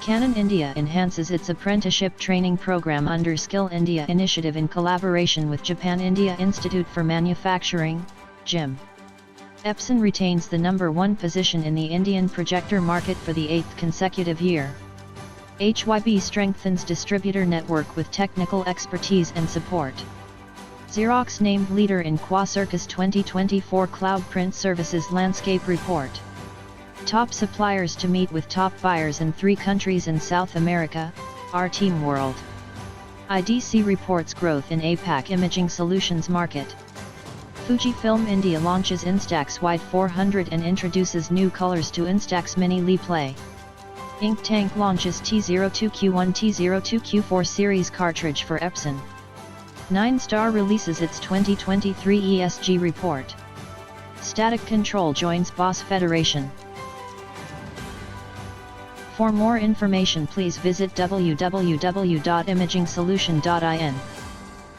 Canon India enhances its apprenticeship training program under Skill India initiative in collaboration with Japan India Institute for Manufacturing, JIM. Epson retains the #1 position in the Indian projector market for the 8th consecutive year. HYB strengthens distributor network with technical expertise and support. Xerox named leader in Quocirca's 2024 Cloud Print Services Landscape Report. Top suppliers to meet with top buyers in 3 countries in South America, RTMworld. IDC reports growth in APAC imaging solutions market. FUJIFILM India launches Instax Wide 400 and introduces new colors to Instax Mini LiPlay. Ink Tank launches T02Q1 T02Q4 series cartridge for Epson. Ninestar releases its 2023 ESG report. Static Control joins Boss Federation. For more information, please visit www.imagingsolution.in.